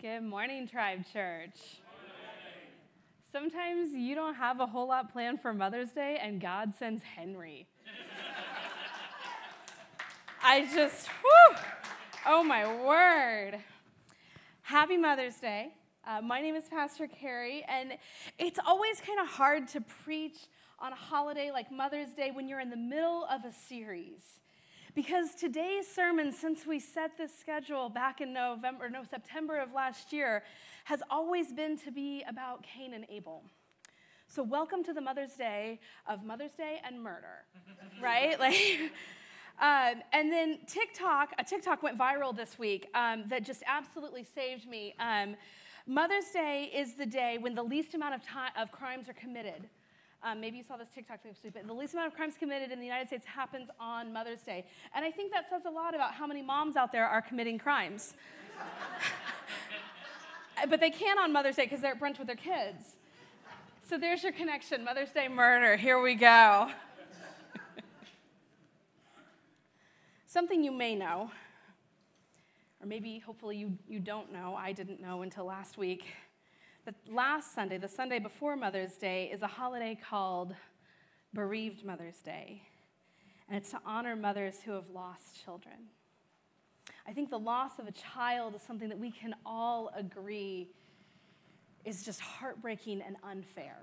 Good morning, Tribe Church. Sometimes you don't have a whole lot planned for Mother's Day, and God sends Henry. Oh my word. Happy Mother's Day. My name is Pastor Carrie, and it's always kind of hard to preach on a holiday like Mother's Day when you're in the middle of a series. Because today's sermon, since we set this schedule back in September of last year, has always been to be about Cain and Abel. So welcome to the Mother's Day of Mother's Day and murder, right? And then TikTok went viral this week that just absolutely saved me. Mother's Day is the day when the least amount of crimes are committed. Maybe you saw this TikTok this week, but the least amount of crimes committed in the United States happens on Mother's Day. And I think that says a lot about how many moms out there are committing crimes. But they can't on Mother's Day because they're at brunch with their kids. So there's your connection, Mother's Day murder. Here we go. Something you may know, or maybe hopefully you don't know, I didn't know until last week, that last Sunday, the Sunday before Mother's Day, is a holiday called Bereaved Mother's Day. And it's to honor mothers who have lost children. I think the loss of a child is something that we can all agree is just heartbreaking and unfair.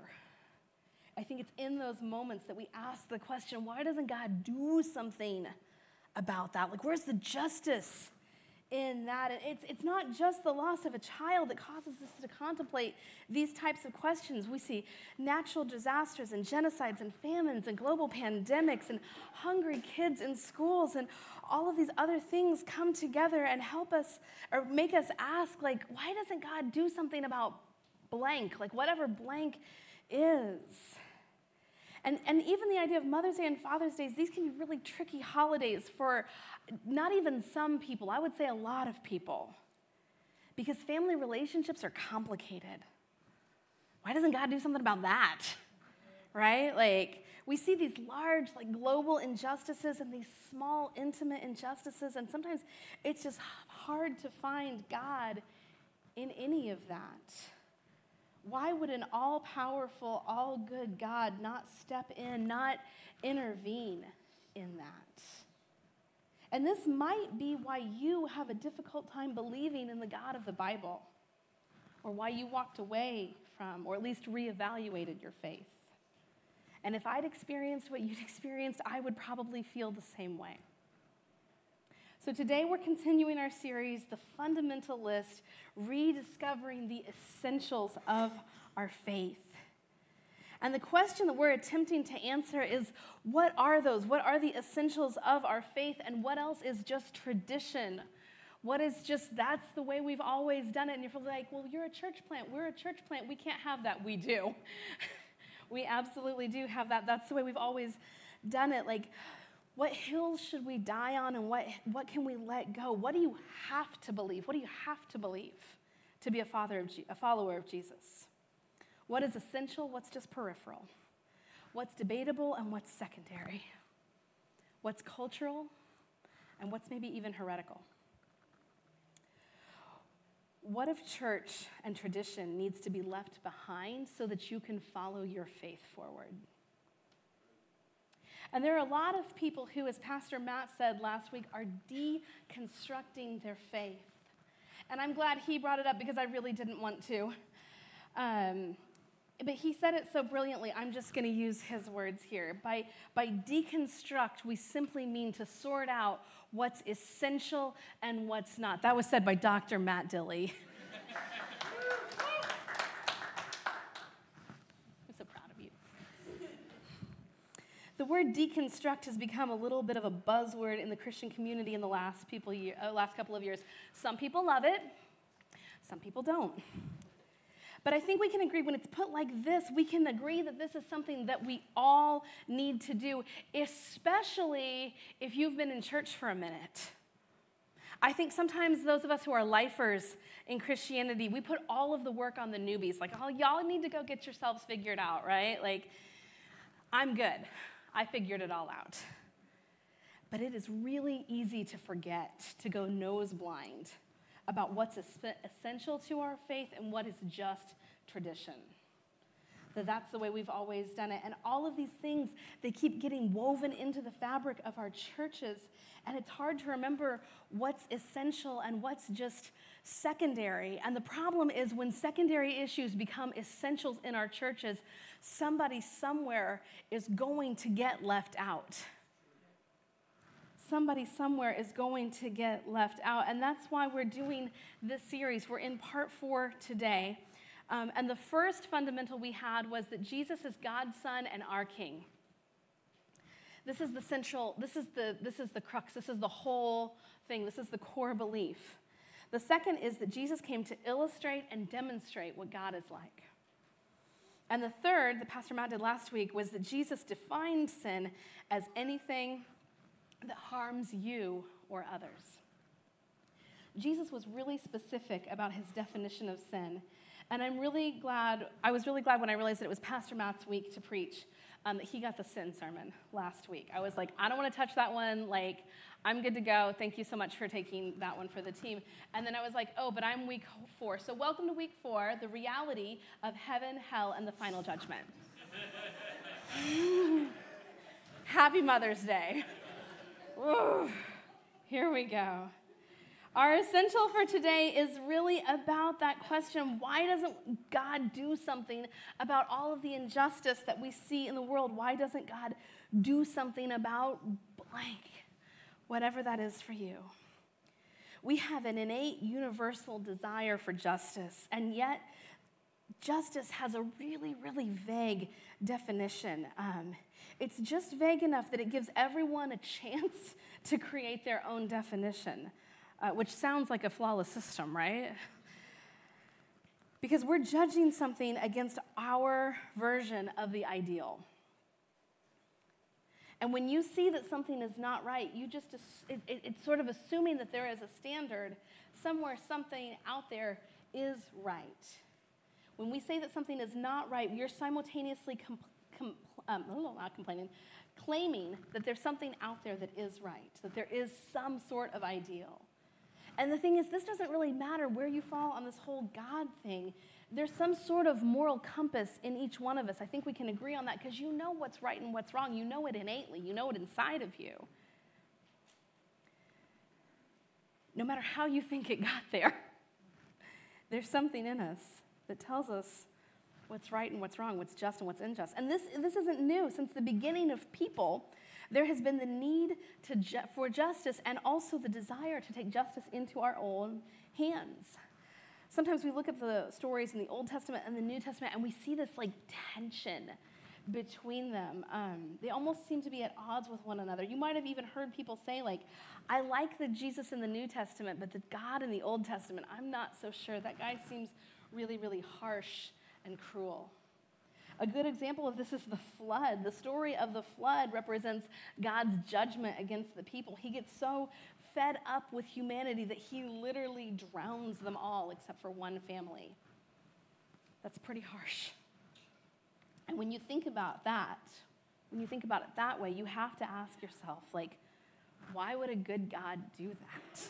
I think it's in those moments that we ask the question, why doesn't God do something about that? Like, where's the justice in that? And it's not just the loss of a child that causes us to contemplate these types of questions. We see natural disasters and genocides and famines and global pandemics and hungry kids in schools, and all of these other things come together and help us or make us ask, like, why doesn't God do something about blank, like whatever blank is? And even the idea of Mother's Day and Father's Day, these can be really tricky holidays for not even some people, I would say a lot of people, because family relationships are complicated. Why doesn't God do something about that, right? Like, we see these large, like, global injustices and these small, intimate injustices, and sometimes it's just hard to find God in any of that. Why would an all-powerful, all-good God not step in, not intervene in that? And this might be why you have a difficult time believing in the God of the Bible, or why you walked away from, or at least reevaluated your faith. And if I'd experienced what you'd experienced, I would probably feel the same way. So today we're continuing our series, The Fundamentalist, rediscovering the essentials of our faith. And the question that we're attempting to answer is, what are those? What are the essentials of our faith, and what else is just tradition? What is just, that's the way we've always done it? And you're like, well, you're a church plant. We're a church plant. We can't have that. We do. We absolutely do have that. That's the way we've always done it. Like, what hills should we die on, and what can we let go? What do you have to believe? What do you have to believe to be a follower of Jesus? What is essential? What's just peripheral? What's debatable and what's secondary? What's cultural and what's maybe even heretical? What if church and tradition needs to be left behind so that you can follow your faith forward? And there are a lot of people who, as Pastor Matt said last week, are deconstructing their faith. And I'm glad he brought it up because I really didn't want to. But he said it so brilliantly, I'm just going to use his words here. By deconstruct, we simply mean to sort out what's essential and what's not. That was said by Dr. Matt Dilley. I'm so proud of you. The word deconstruct has become a little bit of a buzzword in the Christian community in the last couple of years. Some people love it, some people don't. But I think we can agree when it's put like this, we can agree that this is something that we all need to do, especially if you've been in church for a minute. I think sometimes those of us who are lifers in Christianity, we put all of the work on the newbies. Like, oh, y'all need to go get yourselves figured out, right? Like, I'm good. I figured it all out. But it is really easy to forget, to go nose blind about what's essential to our faith and what is just tradition. That's the way we've always done it. And all of these things, they keep getting woven into the fabric of our churches. And it's hard to remember what's essential and what's just secondary. And the problem is when secondary issues become essentials in our churches, somebody somewhere is going to get left out. Somebody somewhere is going to get left out. And that's why we're doing this series. We're in part 4 today. And the first fundamental we had was that Jesus is God's Son and our King. This is the central, this is the crux, this is the whole thing, this is the core belief. The second is that Jesus came to illustrate and demonstrate what God is like. And the third, that Pastor Matt did last week, was that Jesus defined sin as anything that harms you or others. Jesus was really specific about his definition of sin. And I was really glad when I realized that it was Pastor Matt's week to preach, that he got the sin sermon last week. I was like, I don't want to touch that one. Like, I'm good to go. Thank you so much for taking that one for the team. And then I was like, oh, but I'm week 4. So welcome to week 4, the reality of heaven, hell, and the final judgment. Happy Mother's Day. Ooh, here we go. Our essential for today is really about that question, why doesn't God do something about all of the injustice that we see in the world? Why doesn't God do something about blank, whatever that is for you? We have an innate universal desire for justice, and yet justice has a really, really vague definition. It's just vague enough that it gives everyone a chance to create their own definition. Which sounds like a flawless system, right? Because we're judging something against our version of the ideal. And when you see that something is not right, it's sort of assuming that there is a standard somewhere, something out there is right. When we say that something is not right, we are simultaneously claiming that there's something out there that is right, that there is some sort of ideal. And the thing is, this doesn't really matter where you fall on this whole God thing. There's some sort of moral compass in each one of us. I think we can agree on that because you know what's right and what's wrong. You know it innately. You know it inside of you. No matter how you think it got there, there's something in us that tells us what's right and what's wrong, what's just and what's unjust. And this isn't new. Since the beginning of people, there has been the need for justice and also the desire to take justice into our own hands. Sometimes we look at the stories in the Old Testament and the New Testament and we see this like tension between them. They almost seem to be at odds with one another. You might have even heard people say like, I like the Jesus in the New Testament, but the God in the Old Testament, I'm not so sure. That guy seems really, really harsh and cruel. A good example of this is the flood. The story of the flood represents God's judgment against the people. He gets so fed up with humanity that he literally drowns them all except for one family. That's pretty harsh. And when you think about that, when you think about it that way, you have to ask yourself, like, why would a good God do that?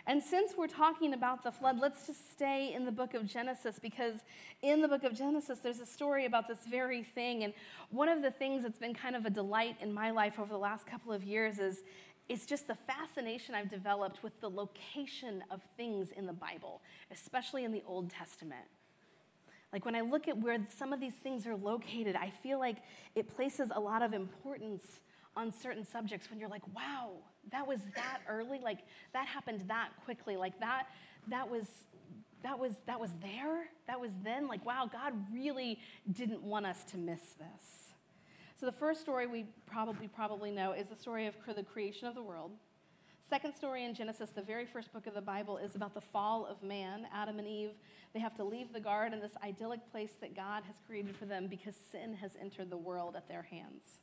And since we're talking about the flood, let's just stay in the book of Genesis, because in the book of Genesis, there's a story about this very thing. And one of the things that's been kind of a delight in my life over the last couple of years is it's just the fascination I've developed with the location of things in the Bible, especially in the Old Testament. Like when I look at where some of these things are located, I feel like it places a lot of importance on certain subjects when you're like, wow, that was that early, like that happened that quickly, like that was there, that was then, like wow, God really didn't want us to miss this. So the first story we probably know is the story of the creation of the world. Second story in Genesis, the very first book of the Bible, is about the fall of man. Adam and Eve, they have to leave the garden, this idyllic place that God has created for them because sin has entered the world at their hands.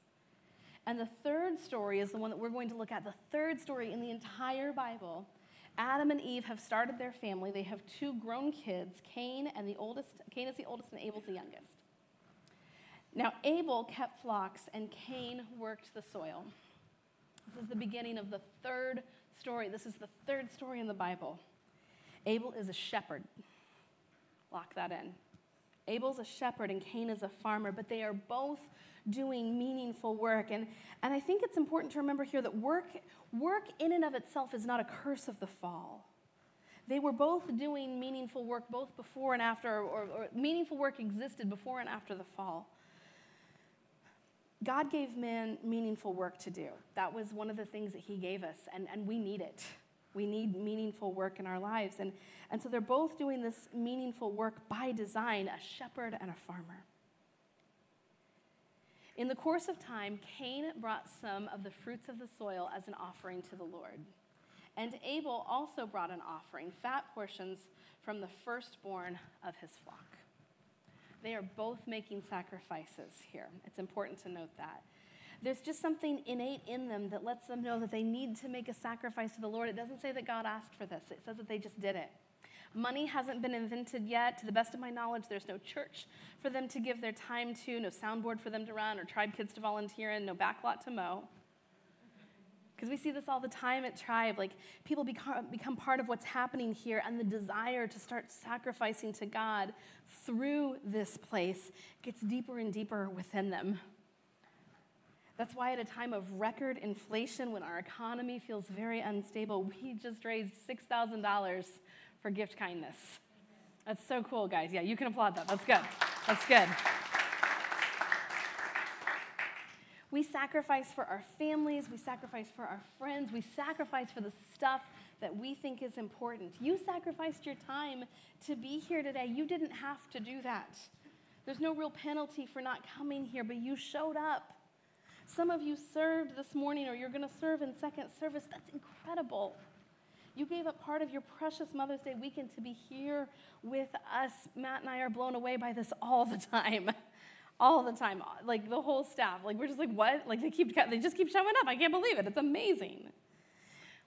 And the third story is the one that we're going to look at. The third story in the entire Bible, Adam and Eve have started their family. They have 2 grown kids, Cain is the oldest and Abel's the youngest. Now, Abel kept flocks and Cain worked the soil. This is the beginning of the third story. This is the third story in the Bible. Abel is a shepherd. Lock that in. Abel's a shepherd and Cain is a farmer, but they are both doing meaningful work. And I think it's important to remember here that work in and of itself is not a curse of the fall. They were both doing meaningful work both before and after, or meaningful work existed before and after the fall. God gave man meaningful work to do. That was one of the things that he gave us, and we need it. We need meaningful work in our lives. And so they're both doing this meaningful work by design, a shepherd and a farmer. In the course of time, Cain brought some of the fruits of the soil as an offering to the Lord. And Abel also brought an offering, fat portions from the firstborn of his flock. They are both making sacrifices here. It's important to note that. There's just something innate in them that lets them know that they need to make a sacrifice to the Lord. It doesn't say that God asked for this. It says that they just did it. Money hasn't been invented yet. To the best of my knowledge, there's no church for them to give their time to, no soundboard for them to run, or tribe kids to volunteer in, no backlot to mow. Because we see this all the time at Tribe. Like, people become part of what's happening here, and the desire to start sacrificing to God through this place gets deeper and deeper within them. That's why at a time of record inflation, when our economy feels very unstable, we just raised $6,000 for gift kindness. That's so cool, guys. Yeah, you can applaud that. That's good. That's good. We sacrifice for our families. We sacrifice for our friends. We sacrifice for the stuff that we think is important. You sacrificed your time to be here today. You didn't have to do that. There's no real penalty for not coming here, but you showed up. Some of you served this morning, or you're going to serve in second service. That's incredible. You gave up part of your precious Mother's Day weekend to be here with us. Matt and I are blown away by this all the time. All the time. Like, the whole staff. Like, we're just like, what? Like, they just keep showing up. I can't believe it. It's amazing.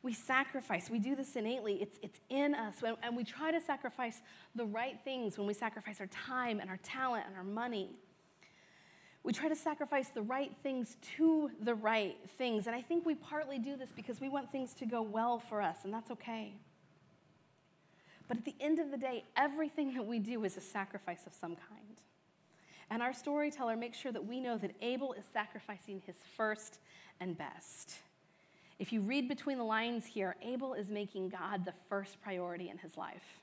We sacrifice. We do this innately. It's in us. And we try to sacrifice the right things when we sacrifice our time and our talent and our money. We try to sacrifice the right things to the right things. And I think we partly do this because we want things to go well for us, and that's okay. But at the end of the day, everything that we do is a sacrifice of some kind. And our storyteller makes sure that we know that Abel is sacrificing his first and best. If you read between the lines here, Abel is making God the first priority in his life.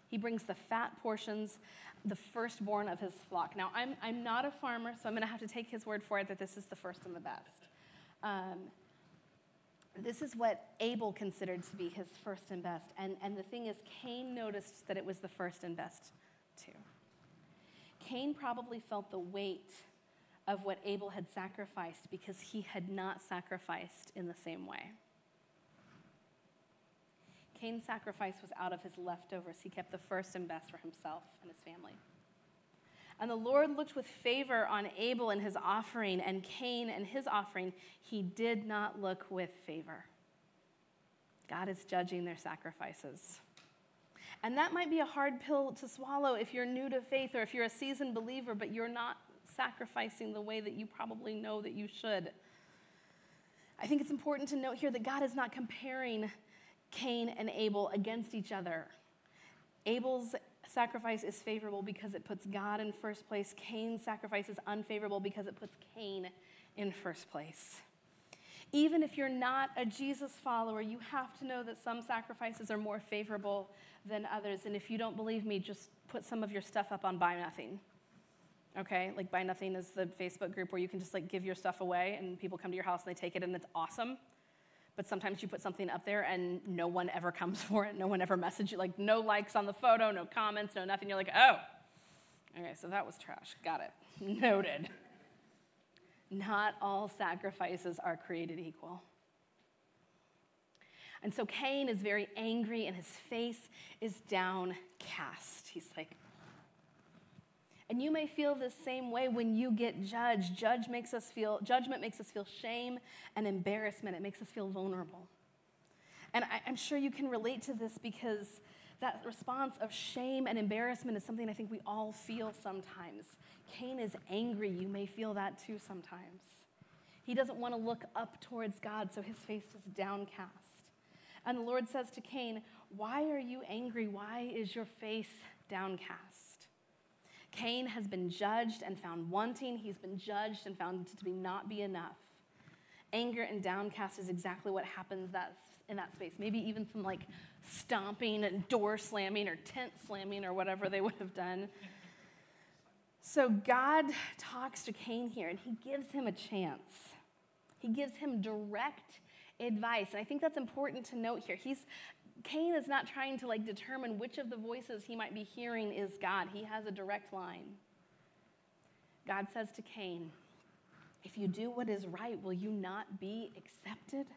He brings the fat portions, the firstborn of his flock. Now, I'm not a farmer, so I'm going to have to take his word for it that this is the first and the best. This is what Abel considered to be his first and best. And the thing is, Cain noticed that it was the first and best too. Cain probably felt the weight of what Abel had sacrificed because he had not sacrificed in the same way. Cain's sacrifice was out of his leftovers. He kept the first and best for himself and his family. And the Lord looked with favor on Abel and his offering, and Cain and his offering, he did not look with favor. God is judging their sacrifices. And that might be a hard pill to swallow if you're new to faith or if you're a seasoned believer, but you're not sacrificing the way that you probably know that you should. I think it's important to note here that God is not comparing Cain and Abel against each other. Abel's sacrifice is favorable because it puts God in first place. Cain's sacrifice is unfavorable because it puts Cain in first place. Even if you're not a Jesus follower, you have to know that some sacrifices are more favorable than others. And if you don't believe me, just put some of your stuff up on Buy Nothing. Okay? Like, Buy Nothing is the Facebook group where you can just like give your stuff away and people come to your house and they take it and it's awesome. But sometimes you put something up there and no one ever comes for it. No one ever messages you. Like, no likes on the photo, no comments, no nothing. You're like, oh, okay, so that was trash. Got it. Noted. Not all sacrifices are created equal. And so Cain is very angry and his face is downcast. He's like, and you may feel the same way when you get judged. Judgment makes us feel shame and embarrassment. It makes us feel vulnerable. And I'm sure you can relate to this because that response of shame and embarrassment is something I think we all feel sometimes. Cain is angry. You may feel that too sometimes. He doesn't want to look up towards God, so his face is downcast. And the Lord says to Cain, "Why are you angry? Why is your face downcast?" Cain has been judged and found wanting. He's been judged and found to not be enough. Anger and downcast is exactly what happens in that space. Maybe even some like stomping and door slamming or tent slamming or whatever they would have done. So God talks to Cain here, and he gives him a chance. He gives him direct advice. And I think that's important to note here. Cain is not trying to like determine which of the voices he might be hearing is God. He has a direct line. God says to Cain, "If you do what is right, will you not be accepted?"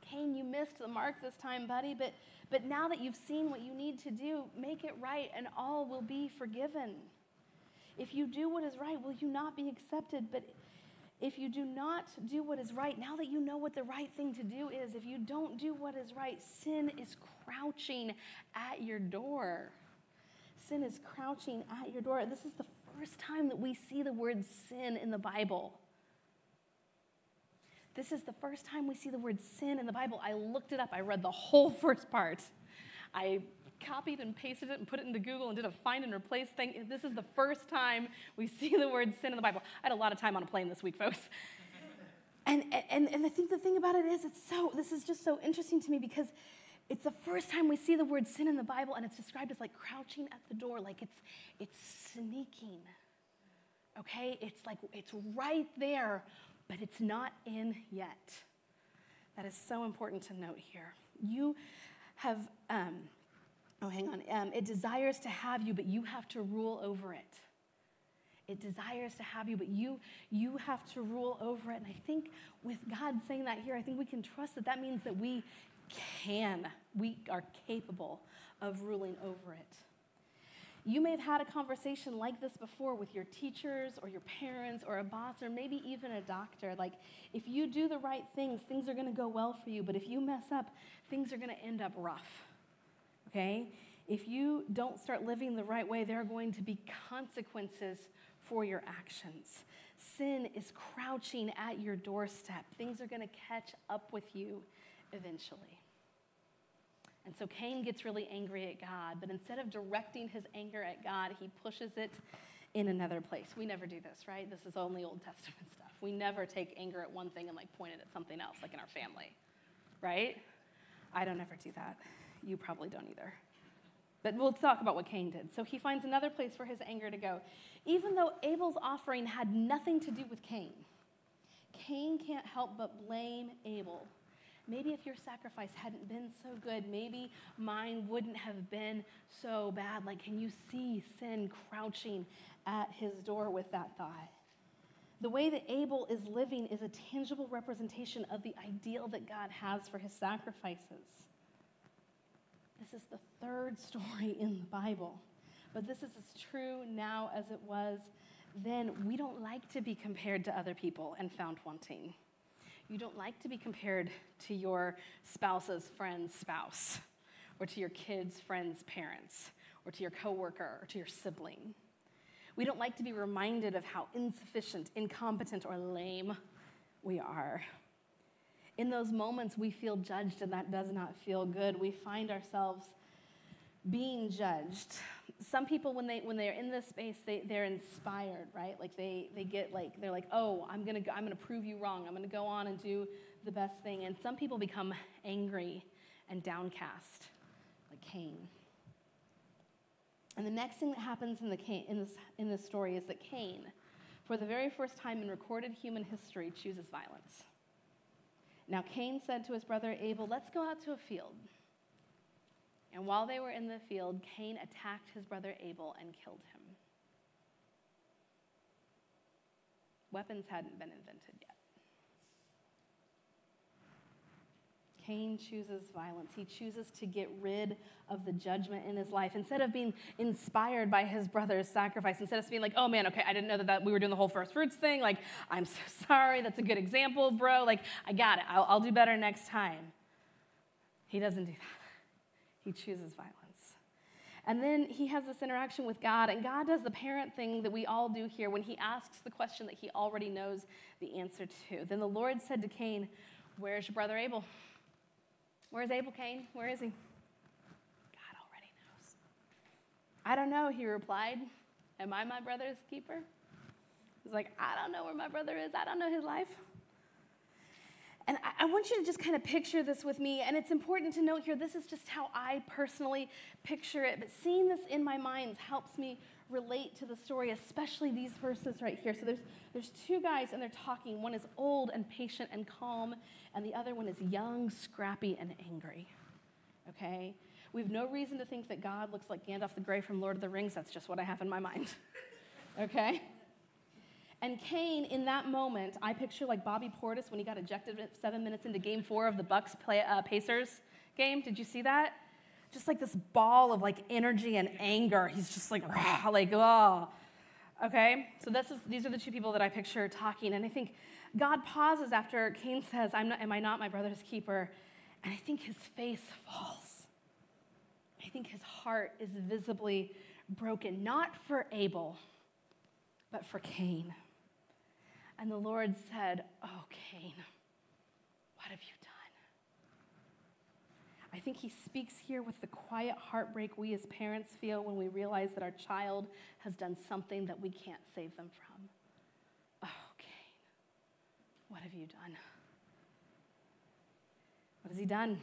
Cain, you missed the mark this time, buddy, but now that you've seen what you need to do, make it right and all will be forgiven. If you do what is right, will you not be accepted? But if you do not do what is right, now that you know what the right thing to do is, if you don't do what is right, sin is crouching at your door. Sin is crouching at your door. This is the first time that we see the word sin in the Bible. This is the first time we see the word sin in the Bible. I looked it up. I read the whole first part. I copied and pasted it and put it into Google and did a find and replace thing. This is the first time we see the word sin in the Bible. I had a lot of time on a plane this week, folks. And I think the thing about it is, this is just so interesting to me because it's the first time we see the word sin in the Bible, and it's described as like crouching at the door, like it's sneaking. Okay? It's like it's right there, but it's not in yet. That is so important to note here. You have, it desires to have you, but you have to rule over it. It desires to have you, but you have to rule over it. And I think with God saying that here, I think we can trust that means that we are capable of ruling over it. You may have had a conversation like this before with your teachers or your parents or a boss or maybe even a doctor. Like, if you do the right things are going to go well for you. But if you mess up, things are going to end up rough. Okay? If you don't start living the right way, there are going to be consequences for your actions. Sin is crouching at your doorstep. Things are going to catch up with you eventually. And so Cain gets really angry at God, but instead of directing his anger at God, he pushes it in another place. We never do this, right? This is only Old Testament stuff. We never take anger at one thing and like point it at something else, like in our family, right? I don't ever do that. You probably don't either. But we'll talk about what Cain did. So he finds another place for his anger to go. Even though Abel's offering had nothing to do with Cain, Cain can't help but blame Abel. Maybe if your sacrifice hadn't been so good, maybe mine wouldn't have been so bad. Like, can you see sin crouching at his door with that thought? The way that Abel is living is a tangible representation of the ideal that God has for his sacrifices. This is the third story in the Bible, but this is as true now as it was then. We don't like to be compared to other people and found wanting. You don't like to be compared to your spouse's friend's spouse, or to your kid's friend's parents, or to your coworker, or to your sibling. We don't like to be reminded of how insufficient, incompetent, or lame we are. In those moments, we feel judged, and that does not feel good. We find ourselves being judged. Some people, when they're in this space, they're inspired, right? Like they're like, oh, I'm gonna prove you wrong. I'm gonna go on and do the best thing. And some people become angry and downcast, like Cain. And the next thing that happens in this story is that Cain, for the very first time in recorded human history, chooses violence. Now Cain said to his brother Abel, "Let's go out to a field." And while they were in the field, Cain attacked his brother Abel and killed him. Weapons hadn't been invented yet. Cain chooses violence. He chooses to get rid of the judgment in his life. Instead of being inspired by his brother's sacrifice, instead of being like, oh man, okay, I didn't know that we were doing the whole first fruits thing. Like, I'm so sorry. That's a good example, bro. Like, I got it. I'll do better next time. He doesn't do that. He chooses violence. And then he has this interaction with God, and God does the parent thing that we all do here when he asks the question that he already knows the answer to. Then the Lord said to Cain, "Where's your brother Abel?" Where's Abel, Cain? Where is he? God already knows. I don't know, he replied. Am I my brother's keeper? He's like, I don't know where my brother is. I don't know his life. And I want you to just kind of picture this with me. And it's important to note here, this is just how I personally picture it. But seeing this in my mind helps me relate to the story, especially these verses right here. So there's two guys, and they're talking. One is old and patient and calm, and the other one is young, scrappy, and angry. Okay? We have no reason to think that God looks like Gandalf the Grey from Lord of the Rings. That's just what I have in my mind. Okay? And Cain, in that moment, I picture like Bobby Portis when he got ejected 7 minutes into Game 4 of the Bucks Pacers game. Did you see that? Just like this ball of like energy and anger. He's just like, rah, like, oh. Okay? So these are the two people that I picture talking. And I think God pauses after Cain says, am I not my brother's keeper? And I think his face falls. I think his heart is visibly broken, not for Abel, but for Cain. And the Lord said, oh, Cain, what have you done? I think he speaks here with the quiet heartbreak we as parents feel when we realize that our child has done something that we can't save them from. Oh, Cain, what have you done? What has he done?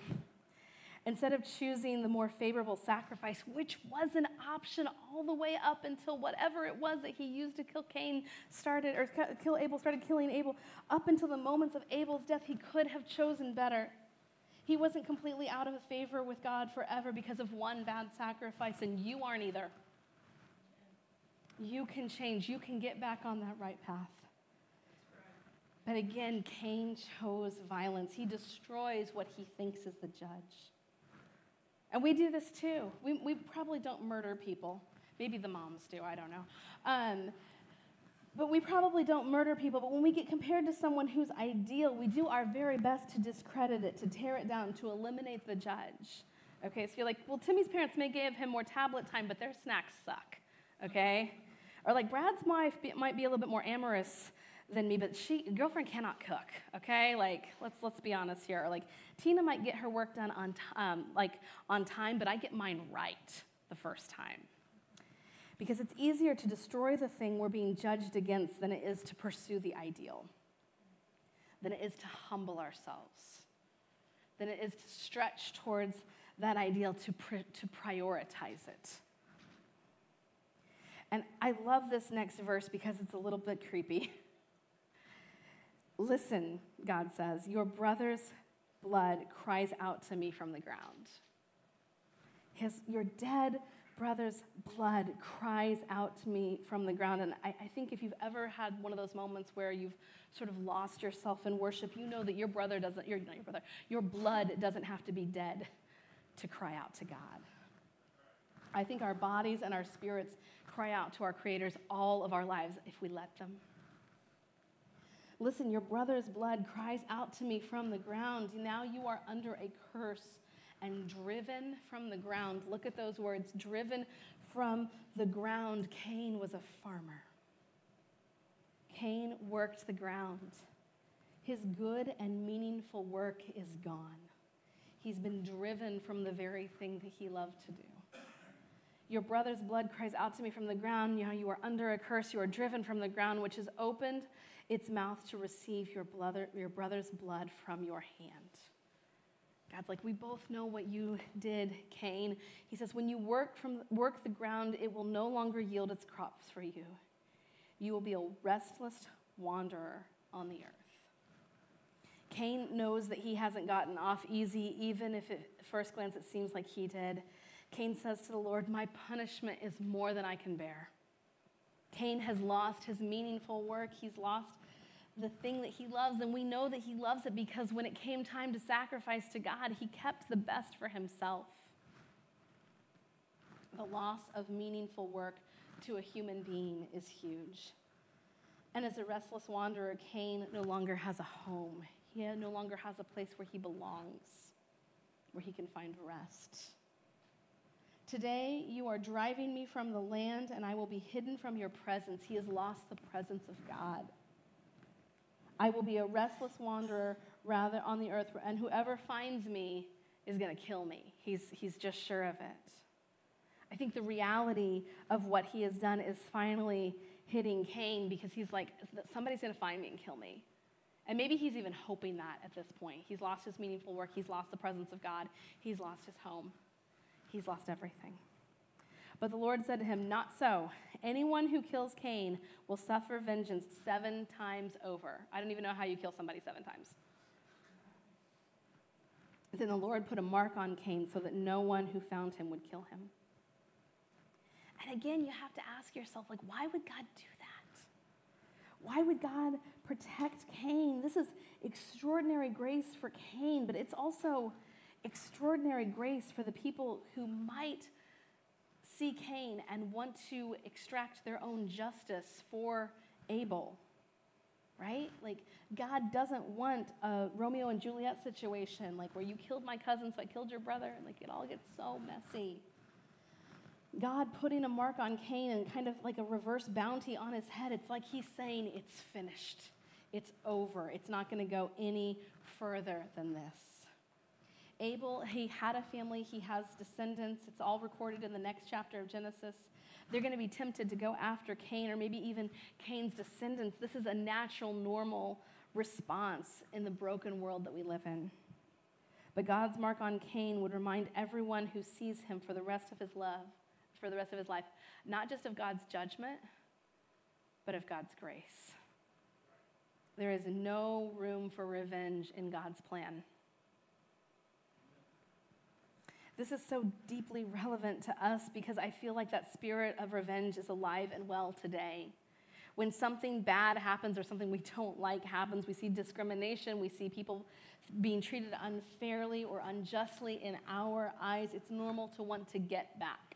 Instead of choosing the more favorable sacrifice, which was an option all the way up until whatever it was that he used to kill Abel, started killing Abel, up until the moments of Abel's death, he could have chosen better. He wasn't completely out of favor with God forever because of one bad sacrifice, and you aren't either. You can change. You can get back on that right path. But again, Cain chose violence. He destroys what he thinks is the judge. And we do this too. We probably don't murder people. Maybe the moms do, I don't know. But we probably don't murder people. But when we get compared to someone who's ideal, we do our very best to discredit it, to tear it down, to eliminate the judge. Okay, so you're like, well, Timmy's parents may give him more tablet time, but their snacks suck. Okay? Or like Brad's wife might be a little bit more amorous than me, but girlfriend cannot cook, okay? Like, let's be honest here. Or like, Tina might get her work done on time, but I get mine right the first time. Because it's easier to destroy the thing we're being judged against than it is to pursue the ideal, than it is to humble ourselves, than it is to stretch towards that ideal, to prioritize it. And I love this next verse because it's a little bit creepy. Listen, God says, your brother's blood cries out to me from the ground. Your dead brother's blood cries out to me from the ground. And I think if you've ever had one of those moments where you've sort of lost yourself in worship, you know that your blood doesn't have to be dead to cry out to God. I think our bodies and our spirits cry out to our creators all of our lives if we let them. Listen, your brother's blood cries out to me from the ground. Now you are under a curse and driven from the ground. Look at those words, driven from the ground. Cain was a farmer. Cain worked the ground. His good and meaningful work is gone. He's been driven from the very thing that he loved to do. Your brother's blood cries out to me from the ground. You are under a curse. You are driven from the ground, which has opened its mouth to receive your brother's blood from your hand. God's like, we both know what you did, Cain. He says, when you work the ground, it will no longer yield its crops for you. You will be a restless wanderer on the earth. Cain knows that he hasn't gotten off easy, even if at first glance it seems like he did. Cain says to the Lord, my punishment is more than I can bear. Cain has lost his meaningful work. He's lost the thing that he loves, and we know that he loves it because when it came time to sacrifice to God, he kept the best for himself. The loss of meaningful work to a human being is huge. And as a restless wanderer, Cain no longer has a home. He no longer has a place where he belongs, where he can find rest. Today, you are driving me from the land, and I will be hidden from your presence. He has lost the presence of God. I will be a restless wanderer rather on the earth, and whoever finds me is going to kill me. He's just sure of it. I think the reality of what he has done is finally hitting Cain because he's like, somebody's going to find me and kill me. And maybe he's even hoping that at this point. He's lost his meaningful work. He's lost the presence of God. He's lost his home. He's lost everything. But the Lord said to him, "Not so. Anyone who kills Cain will suffer vengeance 7 times over." I don't even know how you kill somebody 7 times. Then the Lord put a mark on Cain so that no one who found him would kill him. And again, you have to ask yourself, like, why would God do that? Why would God protect Cain? This is extraordinary grace for Cain, but it's also extraordinary grace for the people who might see Cain and want to extract their own justice for Abel, right? Like, God doesn't want a Romeo and Juliet situation, like where you killed my cousin, so I killed your brother, and like it all gets so messy. God putting a mark on Cain and kind of like a reverse bounty on his head, it's like he's saying it's finished. It's over. It's not going to go any further than this. Abel, he had a family. He has descendants. It's all recorded in the next chapter of Genesis. They're going to be tempted to go after Cain or maybe even Cain's descendants. This is a natural, normal response in the broken world that we live in. But God's mark on Cain would remind everyone who sees him for the rest of his life, not just of God's judgment, but of God's grace. There is no room for revenge in God's plan. This is so deeply relevant to us because I feel like that spirit of revenge is alive and well today. When something bad happens or something we don't like happens, we see discrimination, we see people being treated unfairly or unjustly in our eyes, it's normal to want to get back.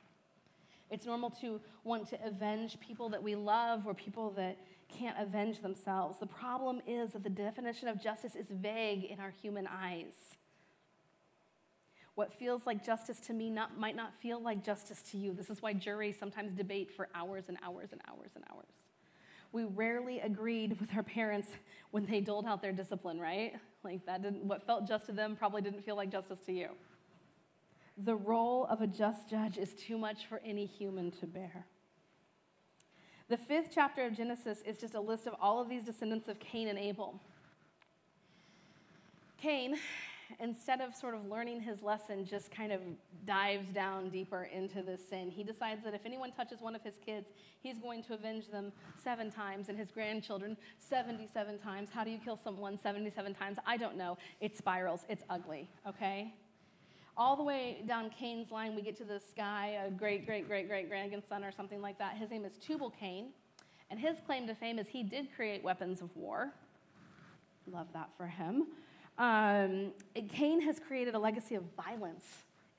It's normal to want to avenge people that we love or people that can't avenge themselves. The problem is that the definition of justice is vague in our human eyes. What feels like justice to me might not feel like justice to you. This is why juries sometimes debate for hours and hours and hours and hours. We rarely agreed with our parents when they doled out their discipline, right? Like what felt just to them probably didn't feel like justice to you. The role of a just judge is too much for any human to bear. The 5th chapter of Genesis is just a list of all of these descendants of Cain and Abel. Cain, instead of sort of learning his lesson, just kind of dives down deeper into this sin. He decides that if anyone touches one of his kids, he's going to avenge them 7 times, and his grandchildren 77 times. How do you kill someone 77 times? I don't know. It spirals. It's ugly, okay? All the way down Cain's line, we get to this guy, a great-great-great-great-grandson or something like that. His name is Tubal-Cain, and his claim to fame is he did create weapons of war. Love that for him. Cain has created a legacy of violence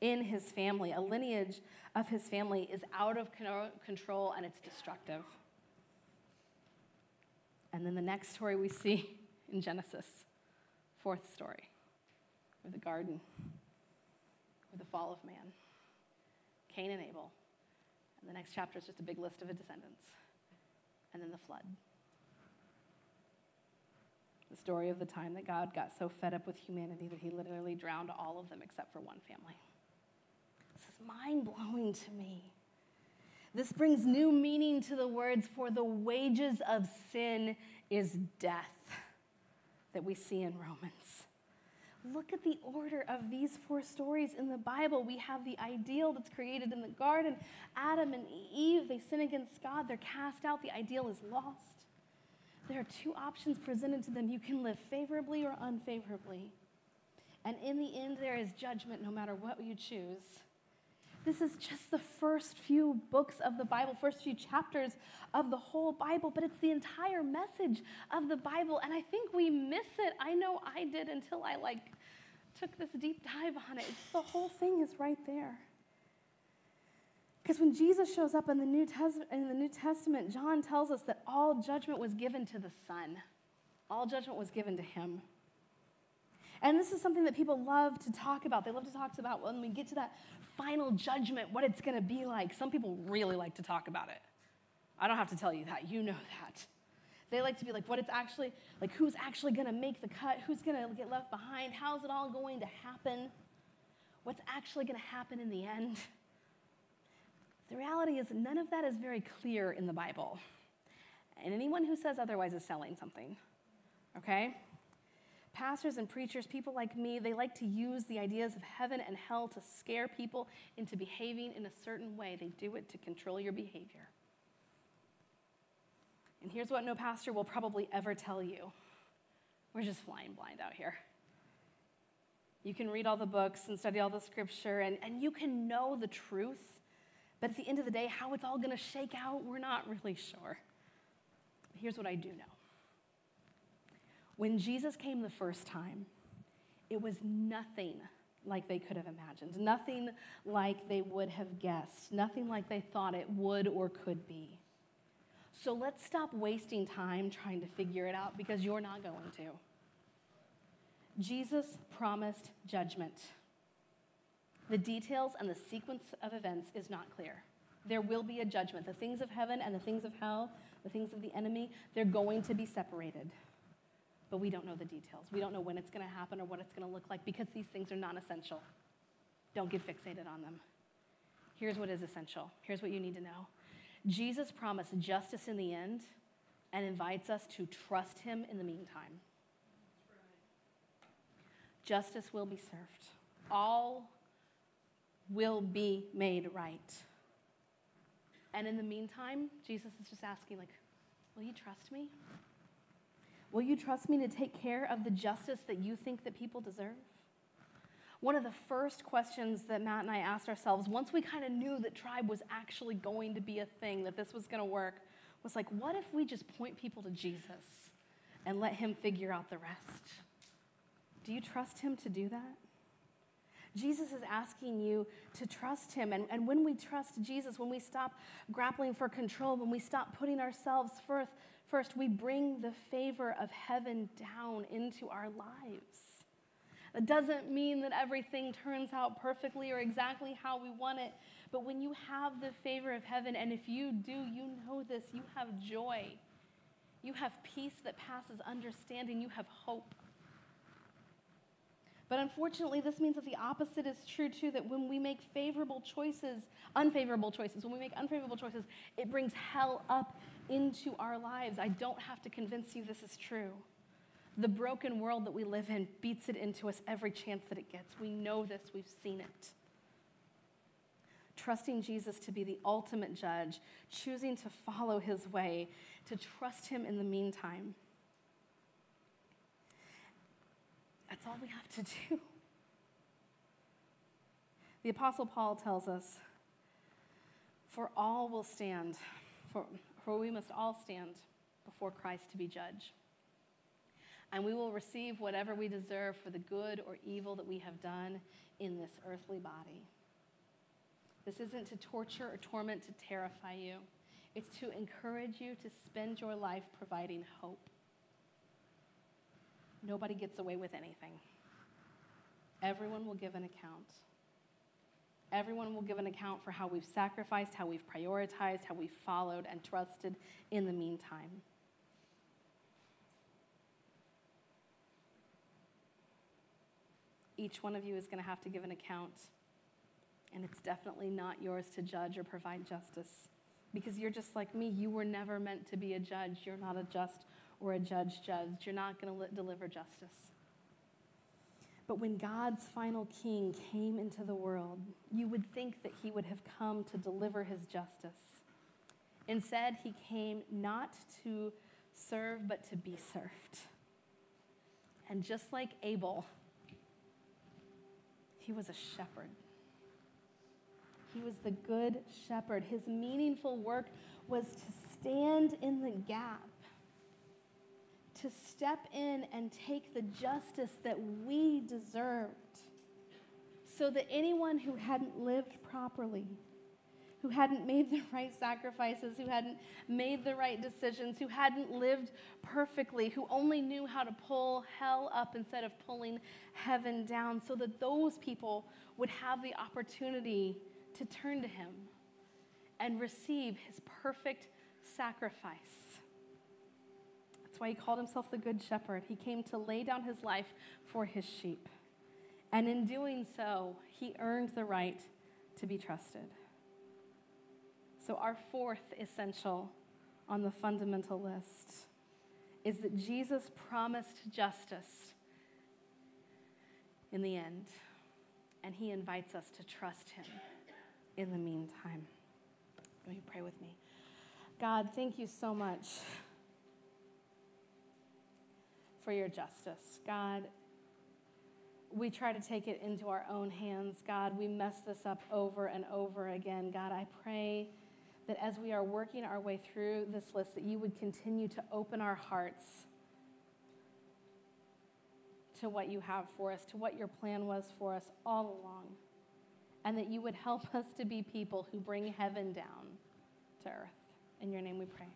in his family. A lineage of his family is out of control and it's destructive. And then the next story we see in Genesis, 4th story, or the garden, or the fall of man, Cain and Abel. And the next chapter is just a big list of his descendants. And then the flood. The story of the time that God got so fed up with humanity that he literally drowned all of them except for one family. This is mind-blowing to me. This brings new meaning to the words, "For the wages of sin is death," that we see in Romans. Look at the order of these 4 stories in the Bible. We have the ideal that's created in the garden. Adam and Eve, they sin against God. They're cast out. The ideal is lost. There are 2 options presented to them. You can live favorably or unfavorably. And in the end, there is judgment no matter what you choose. This is just the first few books of the Bible, first few chapters of the whole Bible, but it's the entire message of the Bible, and I think we miss it. I know I did until I took this deep dive on it. The whole thing is right there. Because when Jesus shows up in the New Testament, John tells us that all judgment was given to the Son. All judgment was given to him. And this is something that people love to talk about. They love to talk about when we get to that final judgment, what it's going to be like. Some people really like to talk about it. I don't have to tell you that. You know that. They like to be like, what it's actually, who's actually going to make the cut? Who's going to get left behind? How's it all going to happen? what's actually going to happen in the end? The reality is none of that is very clear in the Bible. And anyone who says otherwise is selling something, okay? Pastors and preachers, people like me, they like to use the ideas of heaven and hell to scare people into behaving in a certain way. They do it to control your behavior. And here's what no pastor will probably ever tell you. We're just flying blind out here. You can read all the books and study all the scripture, and you can know the truth, but at the end of the day, how it's all going to shake out, we're not really sure. But here's what I do know. When Jesus came the first time, it was nothing like they could have imagined, nothing like they would have guessed, nothing like they thought it would or could be. So let's stop wasting time trying to figure it out, because you're not going to. Jesus promised judgment. The details and the sequence of events is not clear. There will be a judgment. The things of heaven and the things of hell, the things of the enemy, they're going to be separated. But we don't know the details. We don't know when it's going to happen or what it's going to look like, because these things are non-essential. Don't get fixated on them. Here's what is essential. Here's what you need to know. Jesus promised justice in the end and invites us to trust him in the meantime. Justice will be served. All will be made right. And in the meantime, Jesus is just asking, will you trust me? Will you trust me to take care of the justice that you think that people deserve? One of the first questions that Matt and I asked ourselves, once we kind of knew that Tribe was actually going to be a thing, that this was going to work, was what if we just point people to Jesus and let him figure out the rest? Do you trust him to do that? Jesus is asking you to trust him. And when we trust Jesus, when we stop grappling for control, when we stop putting ourselves first, we bring the favor of heaven down into our lives. It doesn't mean that everything turns out perfectly or exactly how we want it, but when you have the favor of heaven, and if you do, you know this, you have joy. You have peace that passes understanding. You have hope. But unfortunately, this means that the opposite is true too, that when we make unfavorable choices, it brings hell up into our lives. I don't have to convince you this is true. The broken world that we live in beats it into us every chance that it gets. We know this, we've seen it. Trusting Jesus to be the ultimate judge, choosing to follow his way, to trust him in the meantime. That's all we have to do. The Apostle Paul tells us, for we must all stand before Christ to be judged. And we will receive whatever we deserve for the good or evil that we have done in this earthly body. This isn't to torture or torment, to terrify you. It's to encourage you to spend your life providing hope. Nobody gets away with anything. Everyone will give an account. Everyone will give an account for how we've sacrificed, how we've prioritized, how we've followed and trusted in the meantime. Each one of you is going to have to give an account, and it's definitely not yours to judge or provide justice, because you're just like me. You were never meant to be a judge. You're not a just or a judge. You're not going to deliver justice. But when God's final king came into the world, you would think that he would have come to deliver his justice. Instead, he came not to serve, but to be served. And just like Abel, he was a shepherd. He was the good shepherd. His meaningful work was to stand in the gap, to step in and take the justice that we deserved, so that anyone who hadn't lived properly, who hadn't made the right sacrifices, who hadn't made the right decisions, who hadn't lived perfectly, who only knew how to pull hell up instead of pulling heaven down, so that those people would have the opportunity to turn to him and receive his perfect sacrifice. That's why he called himself the Good Shepherd. He came to lay down his life for his sheep. And in doing so, he earned the right to be trusted. So our fourth essential on the fundamental list is that Jesus promised justice in the end, and he invites us to trust him in the meantime. Will you pray with me? God, thank you so much for your justice. God, we try to take it into our own hands. God, we mess this up over and over again. God, I pray that as we are working our way through this list, that you would continue to open our hearts to what you have for us, to what your plan was for us all along, and that you would help us to be people who bring heaven down to earth. In your name we pray.